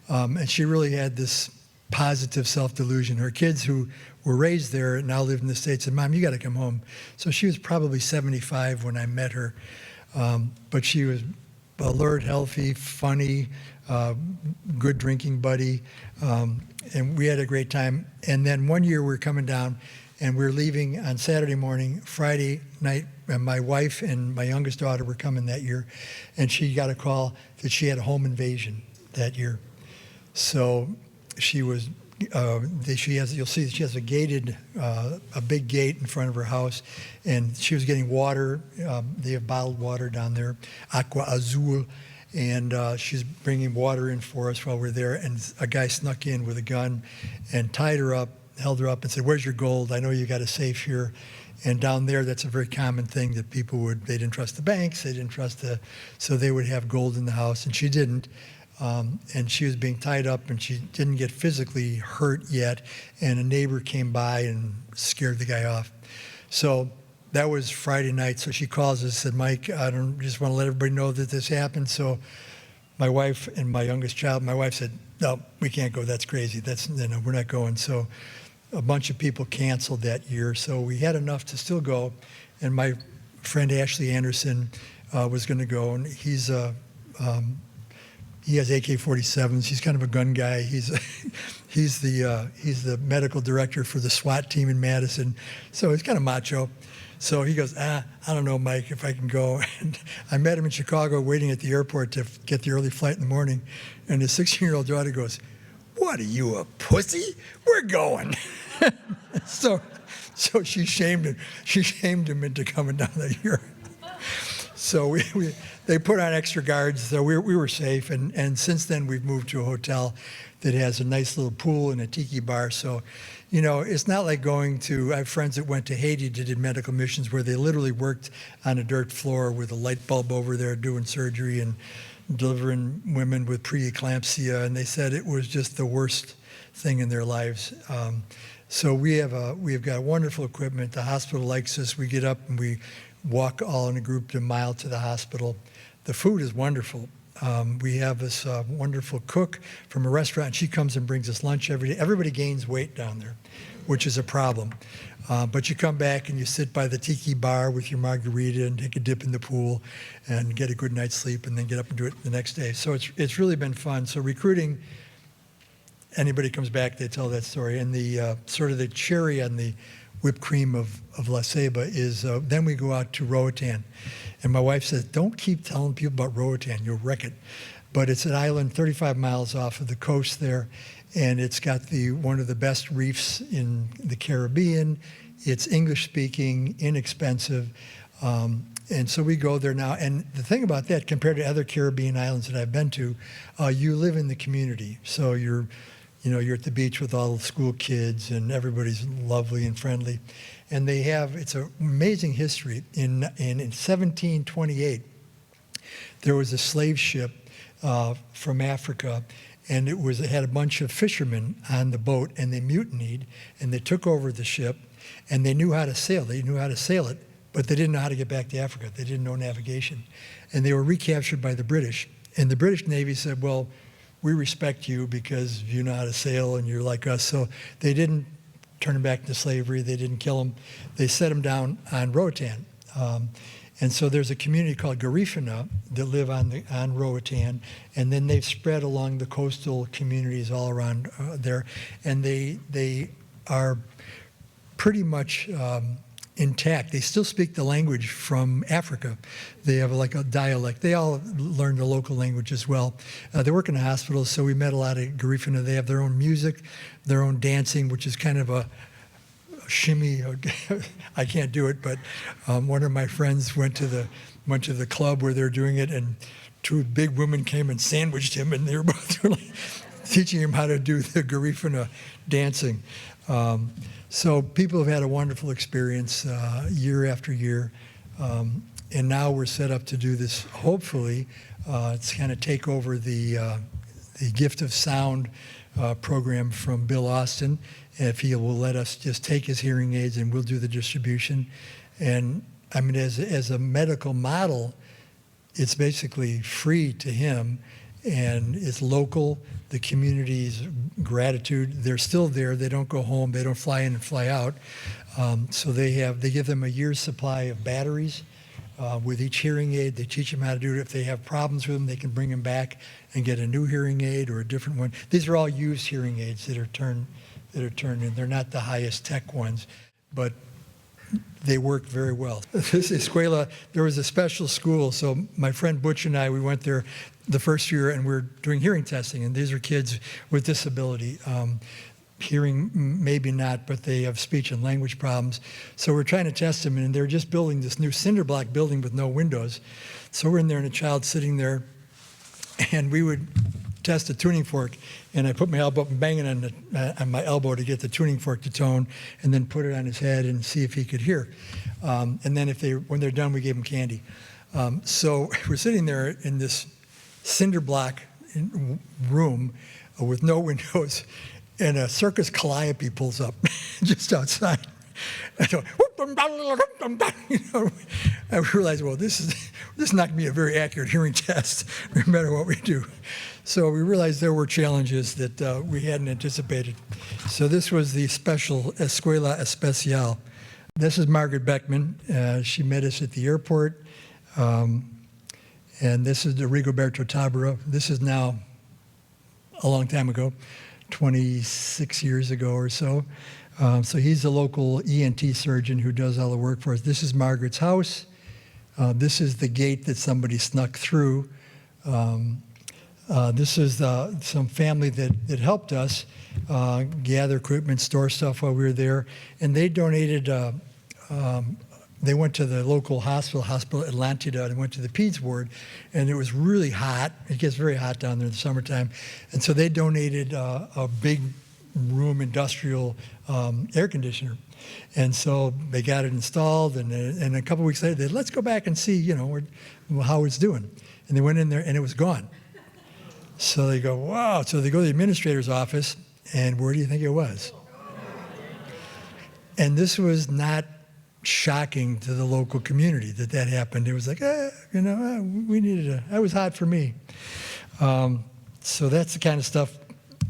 And she really had this positive self-delusion. Her kids who were raised there and now live in the States said, Mom, you got to come home. So she was probably 75 when I met her. But she was alert, healthy, funny, good drinking buddy. And we had a great time. And then one year we were coming down, and we were leaving on Saturday morning. Friday night, and my wife and my youngest daughter were coming that year, and she got a call that she had a home invasion that year. So she was, you'll see she has a gated, a big gate in front of her house, and she was getting water. They have bottled water down there, Aqua Azul, and she's bringing water in for us while we're there, and a guy snuck in with a gun and tied her up, held her up and said, "Where's your gold? I know you got a safe here." And down there, that's a very common thing that people would, they didn't trust the banks, they didn't trust so they would have gold in the house, and she didn't. And she was being tied up, and she didn't get physically hurt yet, and a neighbor came by and scared the guy off. So that was Friday night. So she calls us and said, "Mike, I just want to let everybody know that this happened." So my wife and my youngest child, my wife said, "No, we can't go. That's crazy. We're not going." So a bunch of people canceled that year. So we had enough to still go. And my friend Ashley Anderson was going to go, and he has AK-47s. He's kind of a gun guy. He's the medical director for the SWAT team in Madison. So he's kind of macho. So he goes, I don't know, Mike, if I can go. And I met him in Chicago waiting at the airport to get the early flight in the morning. And his 16-year-old daughter goes, "What are you, a pussy? We're going." So she shamed him. She shamed him into coming down that year. So they put on extra guards, so we were safe. And since then, we've moved to a hotel that has a nice little pool and a tiki bar. So, it's not like I have friends that went to Haiti that did medical missions where they literally worked on a dirt floor with a light bulb over there doing surgery and delivering women with preeclampsia. And they said it was just the worst thing in their lives. So we've got wonderful equipment. The hospital likes us. We get up and we walk all in a group a mile to the hospital. The food is wonderful. We have this wonderful cook from a restaurant. She comes and brings us lunch every day. Everybody gains weight down there, which is a problem. But you come back and you sit by the tiki bar with your margarita and take a dip in the pool and get a good night's sleep and then get up and do it the next day. So it's really been fun. So recruiting, anybody comes back, they tell that story. And the sort of the cherry on the whipped cream of La Ceiba is then we go out to Roatan. And my wife says, "Don't keep telling people about Roatan, you'll wreck it." But it's an island 35 miles off of the coast there, and it's got one of the best reefs in the Caribbean. It's English-speaking, inexpensive, and so we go there now. And the thing about that, compared to other Caribbean islands that I've been to, you live in the community. So you're at the beach with all the school kids, and everybody's lovely and friendly. And it's an amazing history. In 1728, there was a slave ship from Africa, and it had a bunch of fishermen on the boat, and they mutinied, and they took over the ship, and they knew how to sail. They knew how to sail it, but they didn't know how to get back to Africa. They didn't know navigation. And they were recaptured by the British. And the British Navy said, "Well, we respect you because you know how to sail and you're like us." So they didn't turn them back into slavery. They didn't kill them. They set them down on Roatan. And so there's a community called Garifuna that live on Roatan, and then they've spread along the coastal communities all around there. And they are pretty much intact. They still speak the language from Africa. They have like a dialect. They all learn the local language as well. They work in the hospitals, so we met a lot of Garifuna. They have their own music, their own dancing, which is kind of a shimmy. I can't do it, but one of my friends went to the club where they're doing it, and two big women came and sandwiched him, and they were both like teaching him how to do the Garifuna dancing. So people have had a wonderful experience year after year, and now we're set up to do this. Hopefully, it's kind of take over the Gift of Sound program from Bill Austin, if he will let us just take his hearing aids and we'll do the distribution. And I mean, as a medical model, it's basically free to him, and it's local. The community's gratitude, they're still there. They don't go home. They don't fly in and fly out. So they give them a year's supply of batteries with each hearing aid. They teach them how to do it. If they have problems with them, they can bring them back and get a new hearing aid or a different one. These are all used hearing aids that are turned in. They're not the highest tech ones. but they worked very well. This Escuela, there was a special school, so my friend Butch and I, we went there the first year and we're doing hearing testing, and these are kids with disability. Hearing, maybe not, but they have speech and language problems. So we're trying to test them, and they're just building this new cinder block building with no windows. So we're in there and a child sitting there, and we would test a tuning fork, and I put my elbow up and banging on my elbow to get the tuning fork to tone, and then put it on his head and see if he could hear. And then when they're done, we gave him candy. So we're sitting there in this cinder block room with no windows, and a circus calliope pulls up just outside. I go, you know, I realized, well, this is not going to be a very accurate hearing test, no matter what we do. So we realized there were challenges that we hadn't anticipated. So this was the special Escuela Especial. This is Margaret Beckman. She met us at the airport. And this is the Rigoberto Tabara. This is now a long time ago, 26 years ago or so. So he's a local ENT surgeon who does all the work for us. This is Margaret's house. This is the gate that somebody snuck through. This is some family that helped us gather equipment, store stuff while we were there. And they donated, they went to the local hospital Atlantida, and went to the peds ward, and it was really hot. It gets very hot down there in the summertime. And so they donated a big room industrial air conditioner. And so they got it installed, and a couple weeks later, they said, let's go back and see, you know, how it's doing. And they went in there, and it was gone. So they go, wow. So they go to the administrator's office, and where do you think it was? And this was not shocking to the local community that happened. It was like, you know, we needed that was hot for me. So that's the kind of stuff,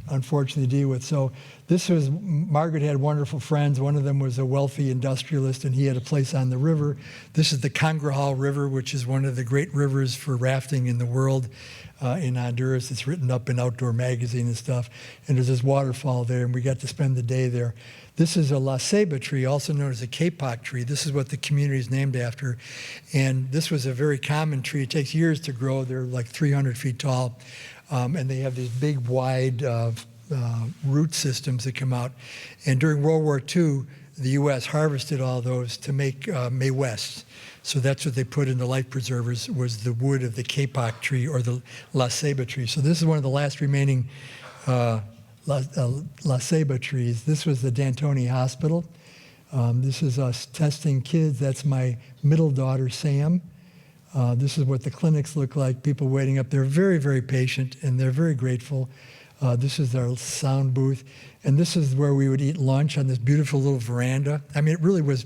unfortunately, to deal with. So this was, Margaret had wonderful friends. One of them was a wealthy industrialist, and he had a place on the river. This is the Cangrejal River, which is one of the great rivers for rafting in the world in Honduras. It's written up in Outdoor Magazine and stuff. And there's this waterfall there, and we got to spend the day there. This is a La Ceiba tree, also known as a kapok tree. This is what the community is named after. And this was a very common tree. It takes years to grow. They're like 300 feet tall. And they have these big, wide root systems that come out. And during World War II, the U.S. harvested all those to make Mae West. So that's what they put in the life preservers, was the wood of the kapok tree or the La Ceiba tree. So this is one of the last remaining La Ceiba trees. This was the D'Antoni Hospital. This is us testing kids. That's my middle daughter, Sam. This is what the clinics look like, people waiting up. They're very, very patient, and they're very grateful. This is our sound booth. And this is where we would eat lunch on this beautiful little veranda. I mean, it really was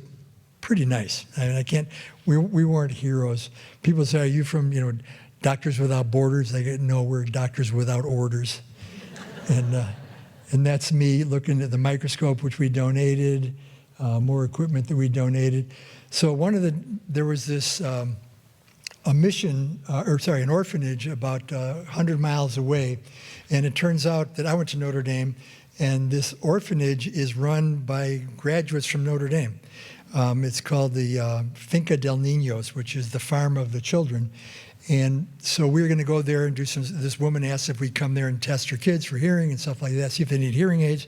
pretty nice. I mean, we weren't heroes. People say, are you from, you know, Doctors Without Borders? I go, no, we're Doctors Without Orders. And that's me looking at the microscope, which we donated, more equipment that we donated. So there was this, an orphanage about 100 miles away. And it turns out that I went to Notre Dame, and this orphanage is run by graduates from Notre Dame. It's called the Finca del Niños, which is the farm of the children. And so we were going to go there and do this woman asked if we'd come there and test her kids for hearing and stuff like that, see if they need hearing aids.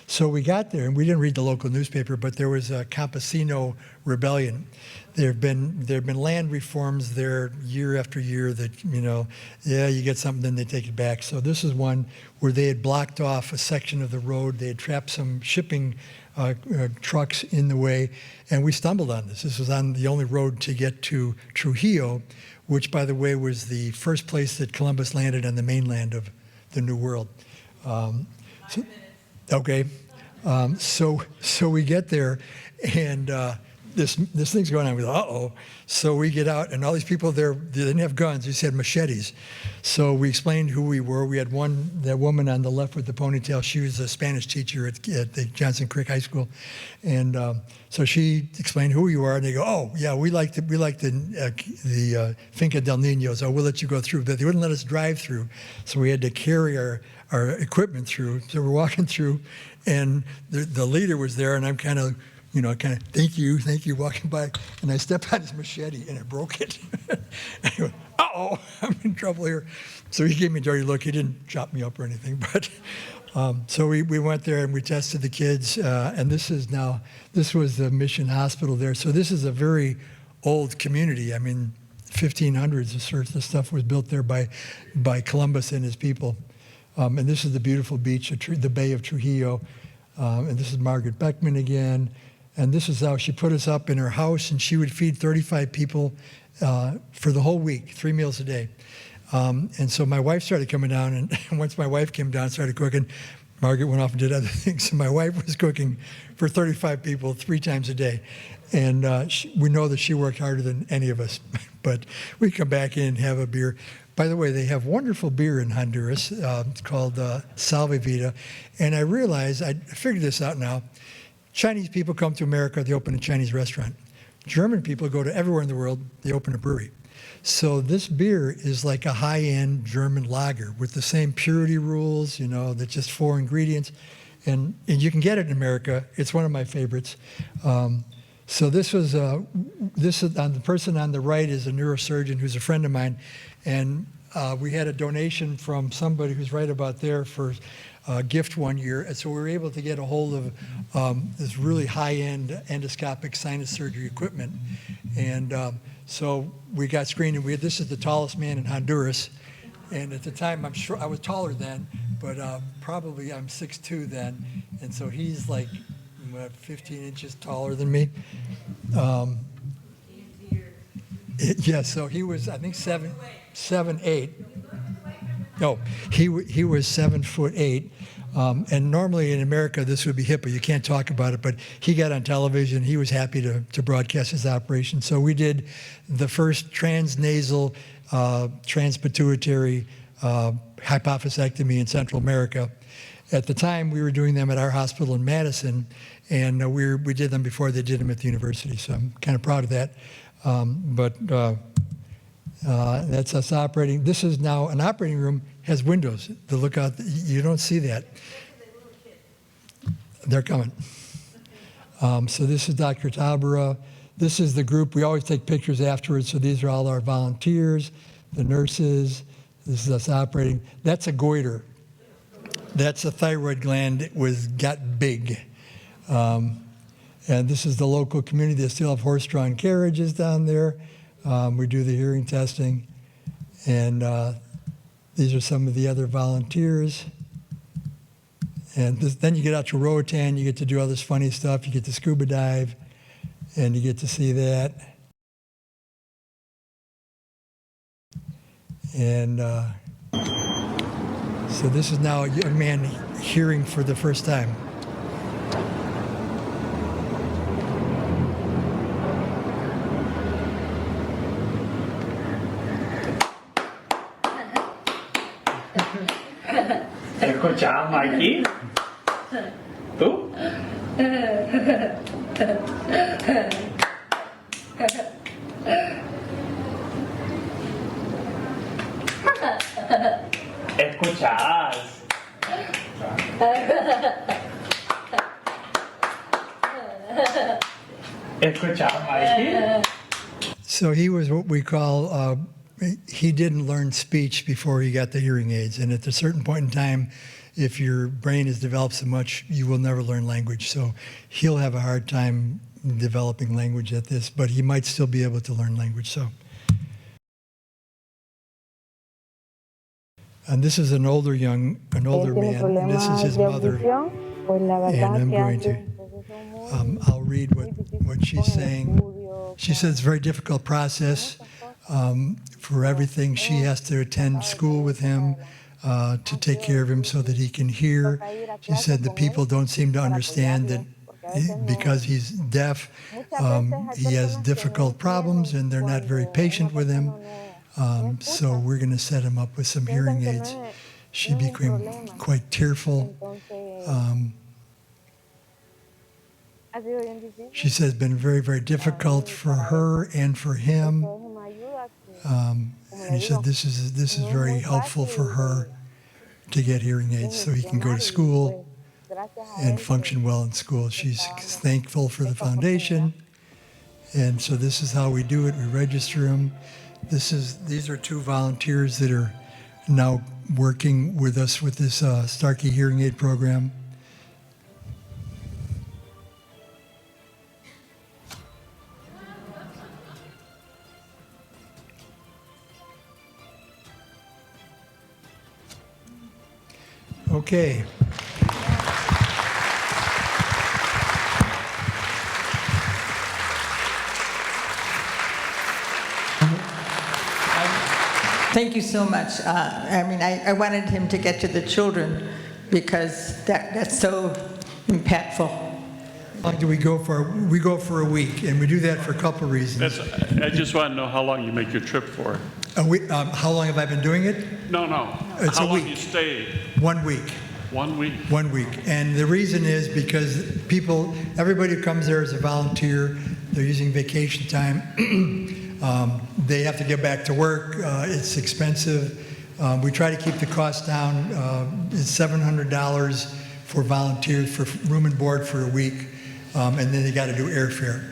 So we got there, and we didn't read the local newspaper, but there was a campesino rebellion. There have been land reforms there year after year that, you know, yeah, you get something, then they take it back. So this is one where they had blocked off a section of the road. They had trapped some shipping trucks in the way, and we stumbled on this. This was on the only road to get to Trujillo, which, by the way, was the first place that Columbus landed on the mainland of the New World. Okay, so we get there, and this thing's going on. We thought, uh-oh. So we get out, and all these people there, they didn't have guns, they just had machetes. So we explained who we were. We had that woman on the left with the ponytail. She was a Spanish teacher at the Johnson Creek High School. And so she explained who we were, and they go, oh, yeah, we like the Finca del Niños. Oh, we'll let you go through. But they wouldn't let us drive through, so we had to carry our equipment through. So we're walking through, and the leader was there, and I'm kind of you know, kind of, thank you, walking by. And I stepped on his machete and I broke it. And he went, uh-oh, I'm in trouble here. So he gave me a dirty look. He didn't chop me up or anything. But so we went there and we tested the kids. And this was the mission hospital there. So this is a very old community. I mean, 1500s, this sort of stuff was built there by Columbus and his people. And this is the beautiful beach, the Bay of Trujillo. And this is Margaret Beckman again. And this is how she put us up in her house, and she would feed 35 people for the whole week, 3 meals a day. And so my wife started coming down, and once my wife came down and started cooking, Margaret went off and did other things. So my wife was cooking for 35 people 3 times a day. And we know that she worked harder than any of us. But we come back in and have a beer. By the way, they have wonderful beer in Honduras. It's called Salve Vida. And I realized, I figured this out now, Chinese people come to America, they open a Chinese restaurant. German people go to everywhere in the world, they open a brewery. So this beer is like a high-end German lager with the same purity rules, you know, that's just 4 ingredients. And you can get it in America. It's one of my favorites. So this is the person on the right is a neurosurgeon who's a friend of mine. And we had a donation from somebody who's right about there for a gift one year. And so we were able to get a hold of this really high-end endoscopic sinus surgery equipment. And so we got screened, and this is the tallest man in Honduras. And at the time, I'm sure I was taller then, but probably I'm 6'2" then. And so he's like, what, 15 inches taller than me. Yeah, so he was, I think, 7'8". No, he was 7'8". And normally in America, this would be HIPAA. You can't talk about it, but he got on television. He was happy to broadcast his operation. So we did the first transnasal, transpituitary hypophysectomy in Central America. At the time, we were doing them at our hospital in Madison, and we did them before they did them at the university. So I'm kind of proud of that. That's us operating. This is now an operating room, has windows to look out. You don't see that. They're coming. So this is Dr. Tabara. This is the group. We always take pictures afterwards. So these are all our volunteers, the nurses. This is us operating. That's a goiter. That's a thyroid gland that got big. And this is the local community. They still have horse-drawn carriages down there. We do the hearing testing. And these are some of the other volunteers. And then you get out to Roatan, you get to do all this funny stuff. You get to scuba dive, and you get to see that. And so this is now a young man hearing for the first time. Escuchaba Mikey. ¿Tú? Escuchas. Escuchaba Mikey. So he was what we call, he didn't learn speech before he got the hearing aids. And at a certain point in time, if your brain has developed so much, you will never learn language. So he'll have a hard time developing language at this, but he might still be able to learn language. So, and this is an older man, and this is his mother. And I'm going to, I'll read what she's saying. She says it's a very difficult process for everything. She has to attend school with him to take care of him so that he can hear. She said the people don't seem to understand that because he's deaf, he has difficult problems and they're not very patient with him. So we're going to set him up with some hearing aids. She became quite tearful. She says it's been very, very difficult for her and for him. And he said this is very helpful for her to get hearing aids so he can go to school and function well in school. She's thankful for the foundation. And so this is how we do it. We register them. These are 2 volunteers that are now working with us with this Starkey hearing aid program. Okay. Thank you so much. I wanted him to get to the children because that's so impactful. How long do we go for? We go for a week, and we do that for a couple of reasons. I just want to know how long you make your trip for. How long have I been doing it? No. It's how a long week. you stay? 1 week. 1 week. 1 week. And the reason is because everybody who comes there is a volunteer. They're using vacation time. They have to get back to work. It's expensive. We try to keep the cost down. It's $700 for volunteers for room and board for a week, and then they got to do airfare.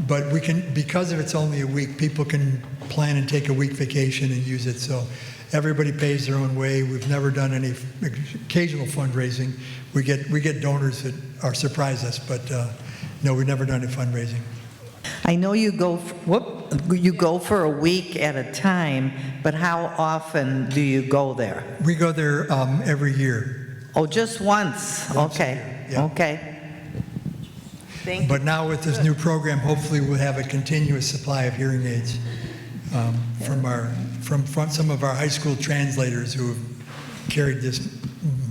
But we can, because of it's only a week, people can plan and take a week vacation and use it. So everybody pays their own way. We've never done any occasional fundraising. We get donors that surprise us, but no, we've never done any fundraising. I know you go for a week at a time, but how often do you go there? We go there every year. Oh, just once? Okay, Yeah. okay. Thank you. But now with this new program, hopefully we'll have a continuous supply of hearing aids from some of our high school translators who have carried this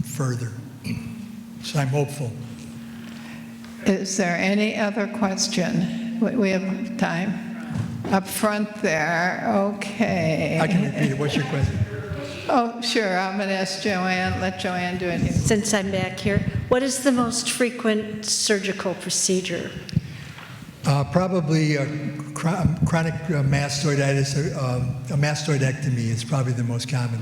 further. So I'm hopeful. Is there any other question? We have time. Up front there, okay. I can repeat it. What's your question? Oh, sure, I'm going to ask Joanne, let Joanne do it. Since I'm back here, what is the most frequent surgical procedure? Probably chronic mastoiditis, a mastoidectomy is probably the most common.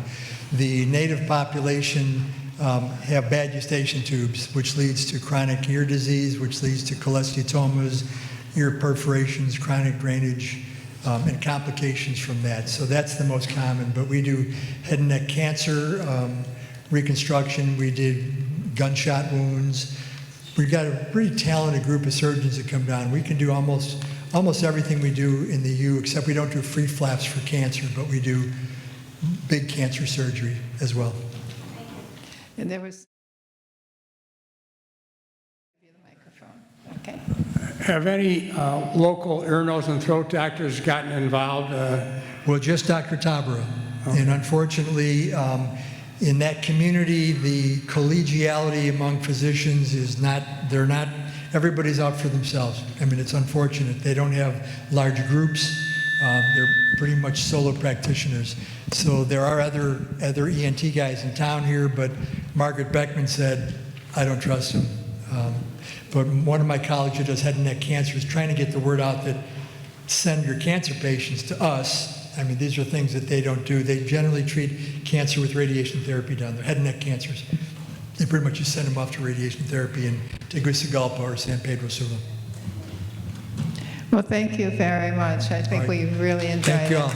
The native population have bad eustachian tubes, which leads to chronic ear disease, which leads to cholesteatomas, ear perforations, chronic drainage, and complications from that. So that's the most common. But we do head and neck cancer reconstruction. We did gunshot wounds. We've got a pretty talented group of surgeons that come down. We can do almost everything we do in the U, except we don't do free flaps for cancer, but we do big cancer surgery as well. And there was the microphone. Okay. Have any local ear, nose, and throat doctors gotten involved? Well, just Dr. Tabara. Okay. And unfortunately, in that community, the collegiality among physicians is everybody's out for themselves. I mean, it's unfortunate. They don't have large groups. They're pretty much solo practitioners. So there are other ENT guys in town here, but Margaret Beckman said, I don't trust them. But one of my colleagues who does head and neck cancer is trying to get the word out that send your cancer patients to us. I mean, these are things that they don't do. They generally treat cancer with radiation therapy down there, head and neck cancers. They pretty much just send them off to radiation therapy in Tegucigalpa or San Pedro Sula. Well, thank you very much. I think we really enjoyed it. Thank you all.